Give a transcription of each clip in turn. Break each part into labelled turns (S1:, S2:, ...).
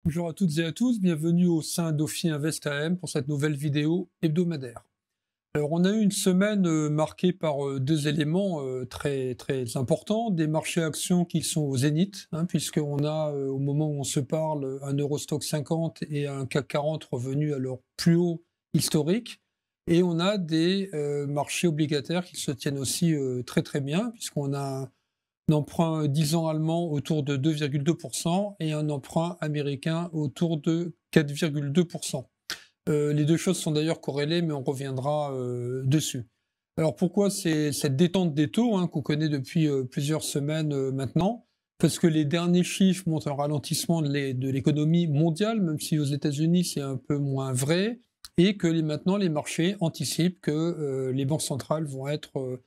S1: Bonjour à toutes et à tous, bienvenue au sein d'Ophi Invest AM pour cette nouvelle vidéo hebdomadaire. Alors on a eu une semaine marquée par deux éléments très importants, des marchés actions qui sont au zénith, puisqu'on a au moment où on se parle un Eurostock 50 et un CAC 40 revenus à leur plus haut historique, et on a des marchés obligataires qui se tiennent aussi très bien, puisqu'on a un emprunt 10 ans allemand autour de 2,2% et un emprunt américain autour de 4,2%. Les deux choses sont d'ailleurs corrélées, mais on reviendra dessus. Alors pourquoi c'est cette détente des taux qu'on connaît depuis plusieurs semaines maintenant? Parce que les derniers chiffres montrent un ralentissement de l'économie mondiale, même si aux États-Unis c'est un peu moins vrai, et que maintenant les marchés anticipent que les banques centrales vont être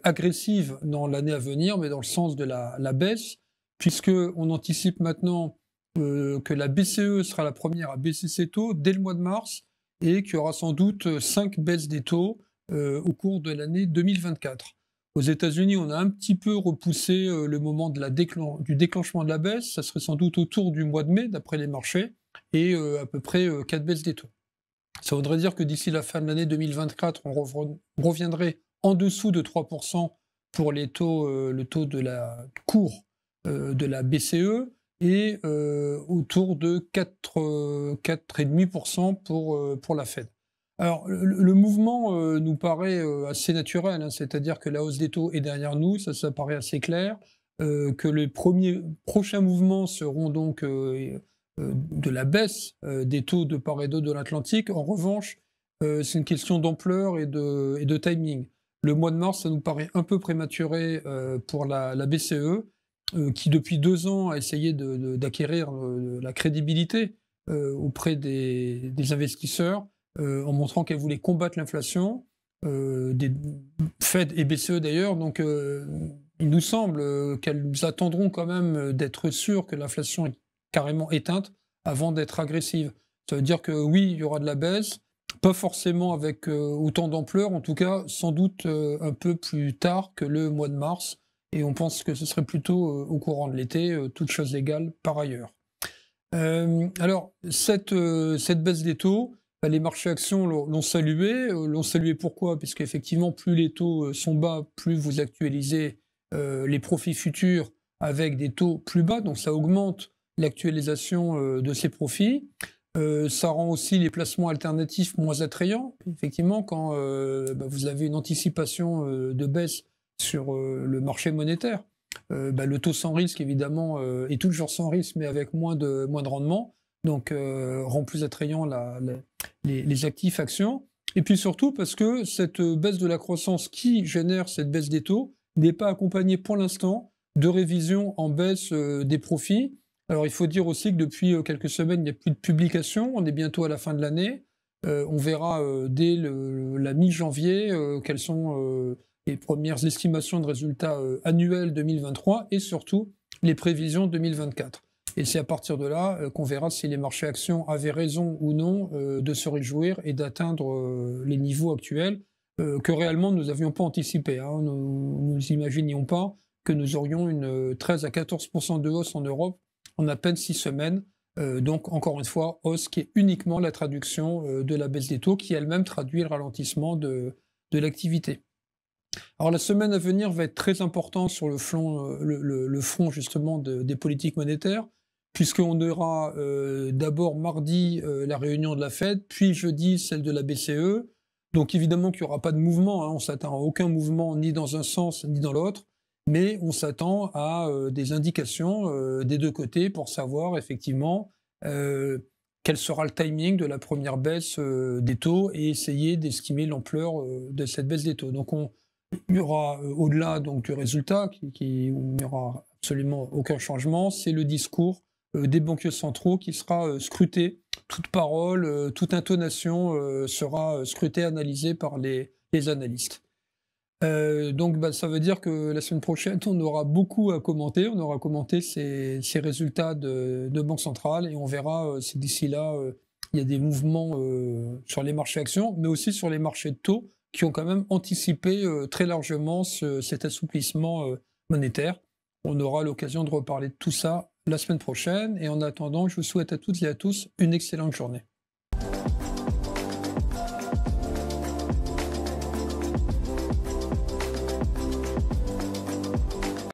S1: agressive dans l'année à venir, mais dans le sens de la baisse, puisqu'on anticipe maintenant que la BCE sera la première à baisser ses taux dès le mois de mars et qu'il y aura sans doute 5 baisses des taux au cours de l'année 2024. Aux États-Unis, on a un petit peu repoussé le moment de du déclenchement de la baisse, ça serait sans doute autour du mois de mai, d'après les marchés, et à peu près 4 baisses des taux. Ça voudrait dire que d'ici la fin de l'année 2024, on reviendrait en dessous de 3% pour les taux, le taux de la cour de la BCE et autour de 4,5% pour la Fed. Alors, le mouvement nous paraît assez naturel, c'est-à-dire que la hausse des taux est derrière nous, ça paraît assez clair, que les prochains mouvements seront donc de la baisse des taux de part et d'autre de l'Atlantique. En revanche, c'est une question d'ampleur et de timing. Le mois de mars, ça nous paraît un peu prématuré pour la BCE, qui depuis 2 ans a essayé d'acquérir la crédibilité auprès des investisseurs, en montrant qu'elle voulait combattre l'inflation, des Fed et BCE d'ailleurs. Donc il nous semble qu'elles attendront quand même d'être sûres que l'inflation est carrément éteinte avant d'être agressive. Ça veut dire que oui, il y aura de la baisse, pas forcément avec autant d'ampleur, en tout cas sans doute un peu plus tard que le mois de mars, et on pense que ce serait plutôt au courant de l'été, toutes choses égales par ailleurs. Alors, cette baisse des taux, les marchés actions l'ont salué. L'ont salué pourquoi? Puisqu'effectivement, plus les taux sont bas, plus vous actualisez les profits futurs avec des taux plus bas, donc ça augmente l'actualisation de ces profits. Ça rend aussi les placements alternatifs moins attrayants. Effectivement, quand vous avez une anticipation de baisse sur le marché monétaire, le taux sans risque, évidemment, est toujours sans risque, mais avec moins de rendement, donc rend plus attrayant les actifs actions. Et puis surtout parce que cette baisse de la croissance qui génère cette baisse des taux n'est pas accompagnée pour l'instant de révision en baisse des profits. Alors il faut dire aussi que depuis quelques semaines, il n'y a plus de publication, on est bientôt à la fin de l'année. On verra dès la mi-janvier quelles sont les premières estimations de résultats annuels 2023 et surtout les prévisions 2024. Et c'est à partir de là qu'on verra si les marchés actions avaient raison ou non de se réjouir et d'atteindre les niveaux actuels que réellement nous n'avions pas anticipés. Nous n'imaginions pas que nous aurions une 13 à 14% de hausse en Europe en à peine 6 semaines. Donc encore une fois, hausse qui est uniquement la traduction de la baisse des taux qui elle-même traduit le ralentissement de l'activité. Alors la semaine à venir va être très importante sur le front justement des politiques monétaires, puisqu'on aura d'abord mardi la réunion de la Fed, puis jeudi celle de la BCE. Donc évidemment qu'il n'y aura pas de mouvement, on s'attend à aucun mouvement ni dans un sens ni dans l'autre, mais on s'attend à des indications des deux côtés pour savoir effectivement quel sera le timing de la première baisse des taux et essayer d'estimer l'ampleur de cette baisse des taux. Donc il y aura, au-delà donc du résultat, où il n'y aura absolument aucun changement, c'est le discours des banquiers centraux qui sera scruté. Toute parole, toute intonation sera scrutée, analysée par les analystes. Donc ça veut dire que la semaine prochaine, on aura beaucoup à commenter. On aura commenté ces résultats de Banque centrale et on verra si d'ici là, il y a des mouvements sur les marchés actions, mais aussi sur les marchés de taux qui ont quand même anticipé très largement cet assouplissement monétaire. On aura l'occasion de reparler de tout ça la semaine prochaine et en attendant, je vous souhaite à toutes et à tous une excellente journée.